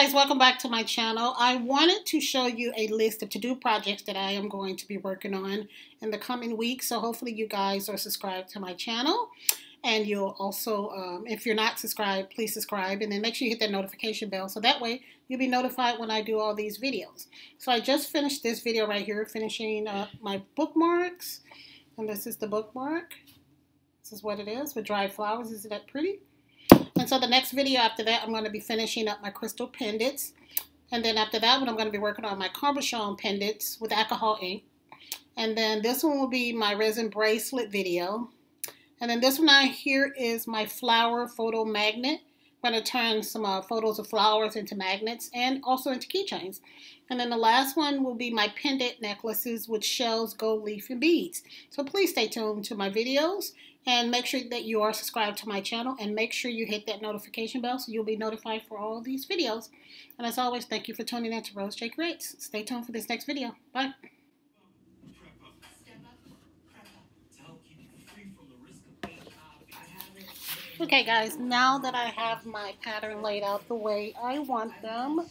guys, welcome back to my channel. I wanted to show you a list of to-do projects that I am going to be working on in the coming weeks. So hopefully you guys are subscribed to my channel. And you'll also, if you're not subscribed, please subscribe. And then make sure you hit that notification bell so that way you'll be notified when I do all these videos. So I just finished this video right here, finishing my bookmarks. And this is the bookmark. This is what it is with dried flowers. Isn't that pretty? And so the next video after that, I'm going to be finishing up my crystal pendants. And then after that one, I'm going to be working on my cabochon pendants with alcohol ink. And then this one will be my resin bracelet video. And then this one out here is my flower photo magnet. I'm going to turn some photos of flowers into magnets and also into keychains. And then the last one will be my pendant necklaces with shells, gold leaf, and beads. So please stay tuned to my videos and make sure that you are subscribed to my channel and make sure you hit that notification bell so you'll be notified for all these videos. And as always, thank you for tuning in to RoseJayCreates. Stay tuned for this next video. Bye. Okay guys, now that I have my pattern laid out the way I want them,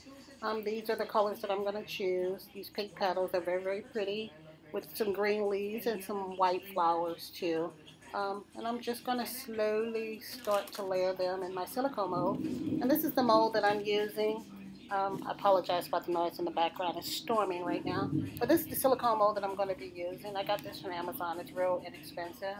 these are the colors that I'm going to choose. These pink petals are very, very pretty with some green leaves and some white flowers too. And I'm just going to slowly start to layer them in my silicone mold. And this is the mold that I'm using. I apologize about the noise in the background. It's storming right now. But this is the silicone mold that I'm going to be using. I got this from Amazon. It's real inexpensive.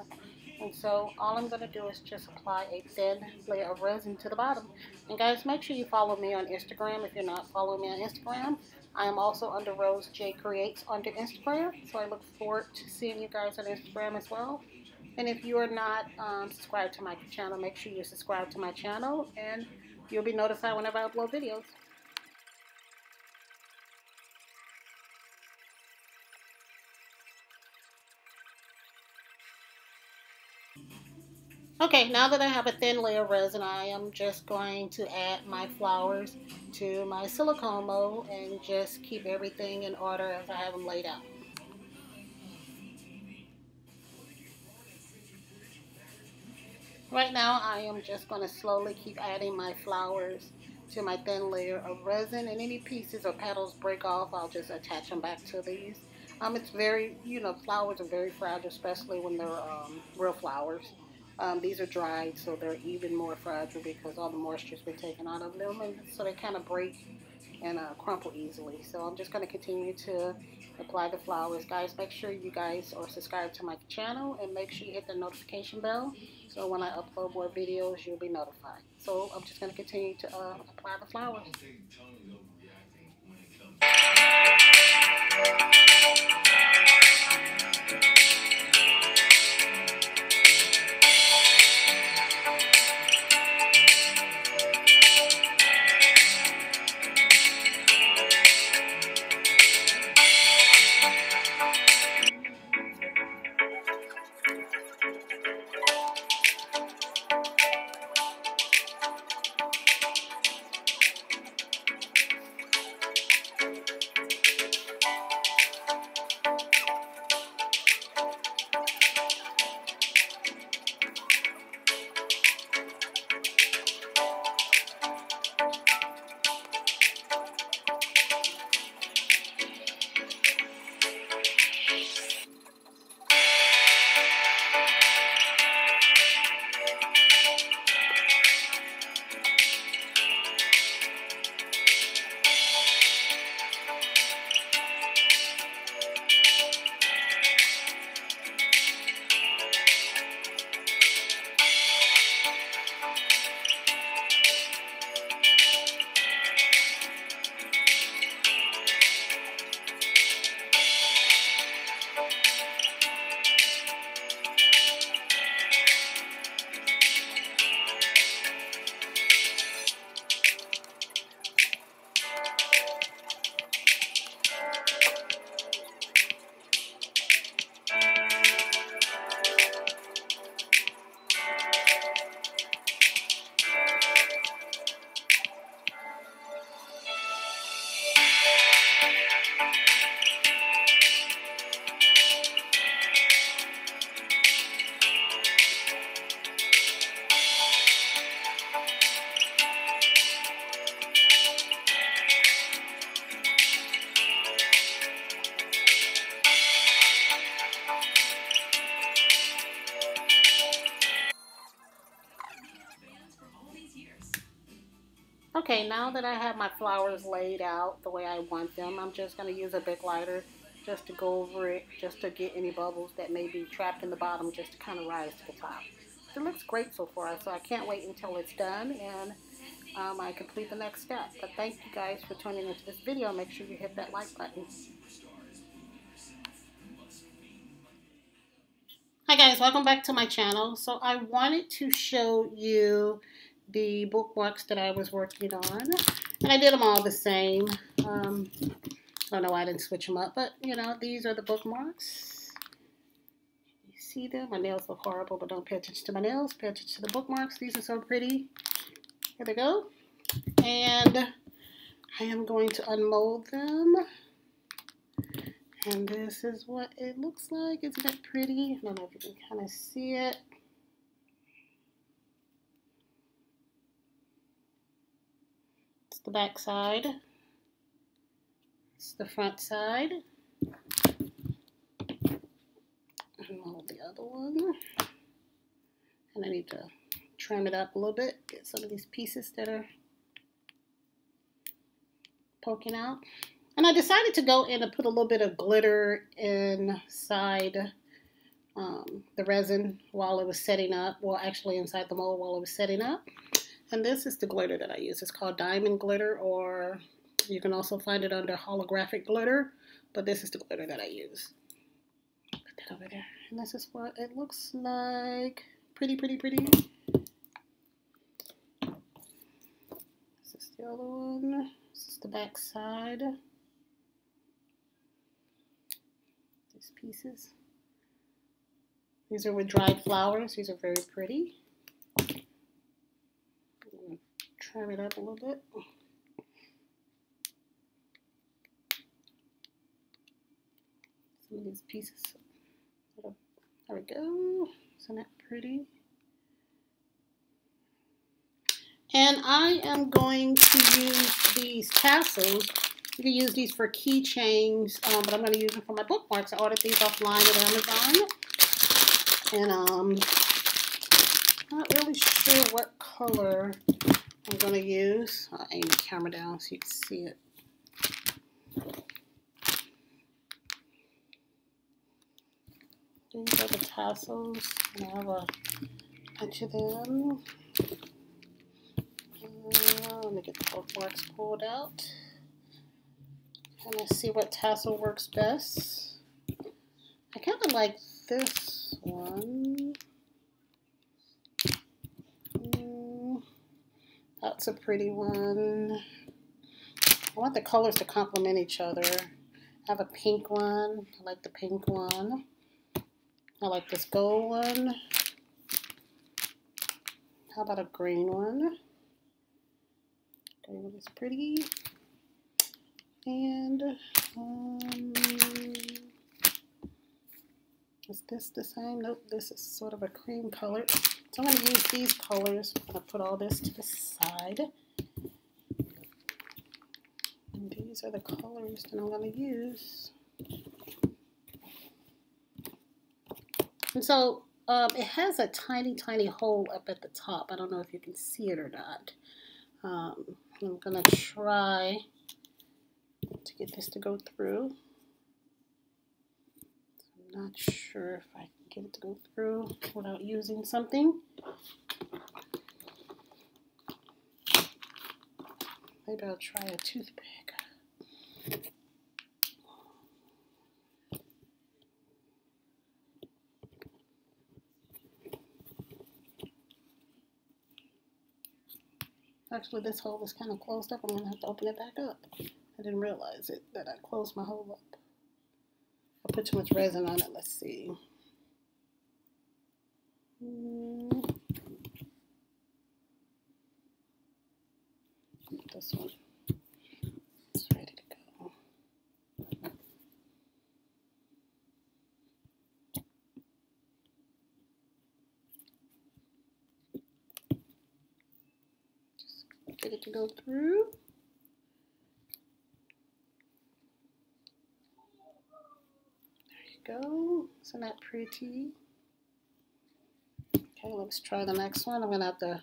And so all I'm going to do is just apply a thin layer of resin to the bottom. And guys, make sure you follow me on Instagram if you're not following me on Instagram. I am also under RoseJayCreates under Instagram. So I look forward to seeing you guys on Instagram as well. And if you are not subscribed to my channel, make sure you subscribe to my channel and you'll be notified whenever I upload videos. Okay, now that I have a thin layer of resin, I am just going to add my flowers to my silicone mold and just keep everything in order as I have them laid out. Right now, I am just going to slowly keep adding my flowers to my thin layer of resin, and any pieces or petals break off, I'll just attach them back to these. It's very, flowers are very fragile, especially when they're real flowers. These are dried, so they're even more fragile because all the moisture's been taken out of them, and so they kind of break and crumple easily. So I'm just going to continue to apply the flowers. Guys, make sure you guys are subscribed to my channel and make sure you hit the notification bell so when I upload more videos, you'll be notified. So I'm just going to continue to apply the flowers. Okay, now that I have my flowers laid out the way I want them, I'm just going to use a big lighter just to go over it, just to get any bubbles that may be trapped in the bottom, just to kind of rise to the top. It looks great so far, so I can't wait until it's done and I complete the next step. But thank you guys for tuning into this video. Make sure you hit that like button. Hi guys, welcome back to my channel. So I wanted to show you the bookmarks that I was working on, and I did them all the same. I don't know why I didn't switch them up, but you know, these are the bookmarks. You see them? My nails look horrible, but don't pay attention to my nails. Pay attention to the bookmarks. These are so pretty. Here they go. And I am going to unmold them. And this is what it looks like. Isn't that pretty? I don't know if you can kind of see it. It's the back side. It's the front side. Unmold the other one. And I need to trim it up a little bit. Get some of these pieces that are poking out. And I decided to go in and put a little bit of glitter inside the resin while it was setting up. Well, actually inside the mold while it was setting up. And this is the glitter that I use. It's called diamond glitter, or you can also find it under holographic glitter. But this is the glitter that I use. Put that over there. And this is what it looks like. Pretty, pretty, pretty. This is the other one. This is the back side. Pieces. These are with dried flowers. These are very pretty. I'm going to trim it up a little bit. Some of these pieces. There we go. Isn't that pretty? And I am going to use these tassels. You can use these for keychains, but I'm going to use them for my bookmarks. I ordered these offline at Amazon. And I'm not really sure what color I'm going to use. I'll aim the camera down so you can see it. These are the tassels. And I have a bunch of them. Let me get the bookmarks pulled out. And let's see what tassel works best. I kind of like this one. That's a pretty one. I want the colors to complement each other. I have a pink one. I like the pink one. I like this gold one. How about a green one? Green one is pretty. And is this the same? Nope, this is sort of a cream color. So I'm going to use these colors. I'm going to put all this to the side. And these are the colors that I'm going to use. And so it has a tiny, tiny hole up at the top. I don't know if you can see it or not. I'm going to try to get this to go through. I'm not sure if I can get it to go through without using something. Maybe I'll try a toothpick. Actually, this hole is kind of closed up. I'm going to have to open it back up. I didn't realize it, that I closed my hole up. I put too much resin on it. Let's see. This one. It's ready to go. Just get it to go through. Go. Isn't that pretty? Okay, let's try the next one. I'm going to have to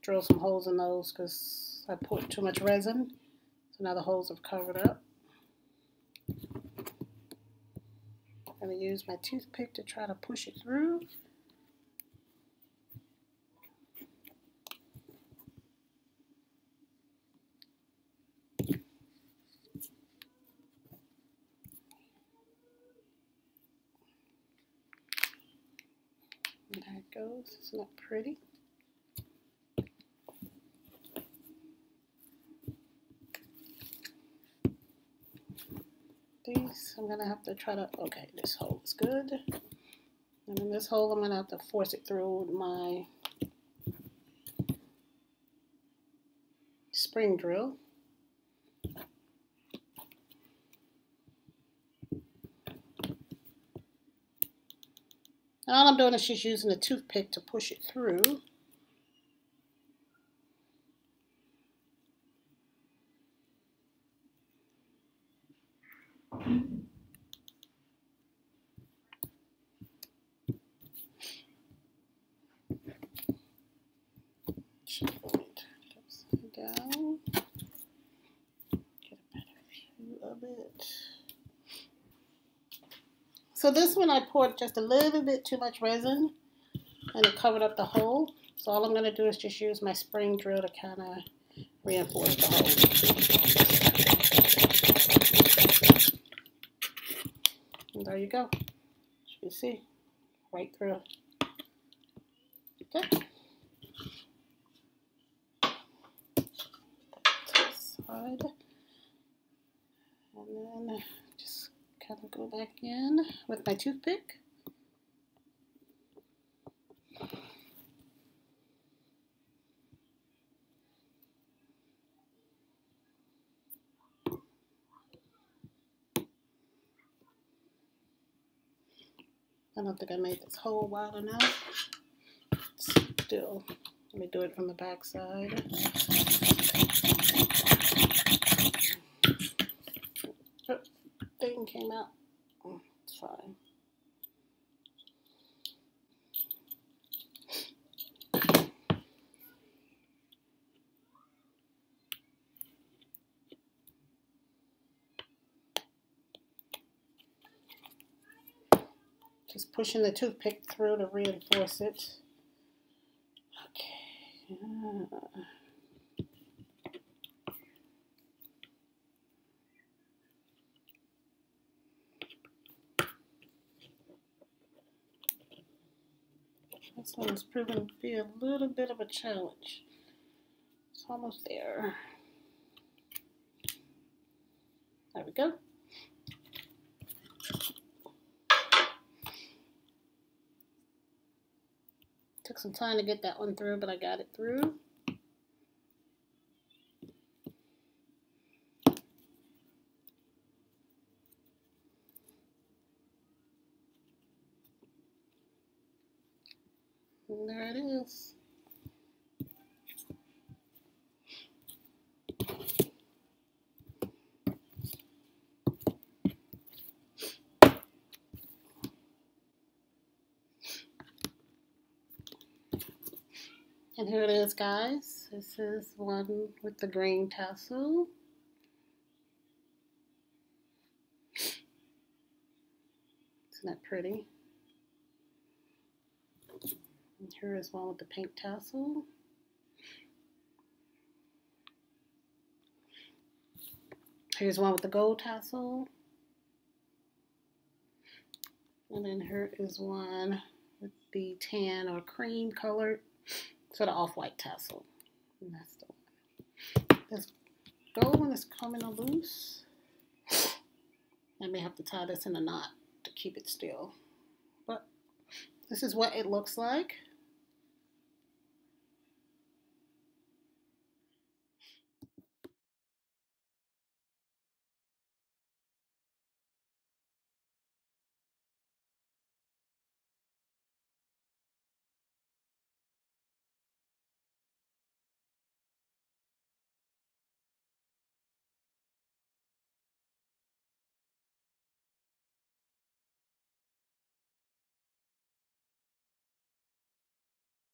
drill some holes in those because I poured too much resin, so now the holes have covered up. I'm going to use my toothpick to try to push it through. And there it goes. It's not pretty. These, I'm going to have to try to, okay, this hole is good. And in this hole, I'm going to have to force it through with my spring drill. And all I'm doing is just using a toothpick to push it through. Shuffle it upside down. Get a better view of it. So this one I poured just a little bit too much resin and it covered up the hole. So all I'm going to do is just use my spring drill to kind of reinforce the hole. And there you go. As you see, right through. Okay. Side. And then just kind of go back in with my toothpick. I don't think I made this hole wide enough. Still, let me do it from the back side. Oh, thing came out. It's fine. Just pushing the toothpick through to reinforce it. Okay. This one is proving to be a little bit of a challenge. It's almost there. There we go. Took some time to get that one through, but I got it through. And there it is. And here it is, guys. This is one with the green tassel. Isn't that pretty? And here is one with the pink tassel. Here's one with the gold tassel. And then here is one with the tan or cream colored, sort of off-white tassel. And that's the one. This gold one is coming loose. I may have to tie this in a knot to keep it still. But this is what it looks like.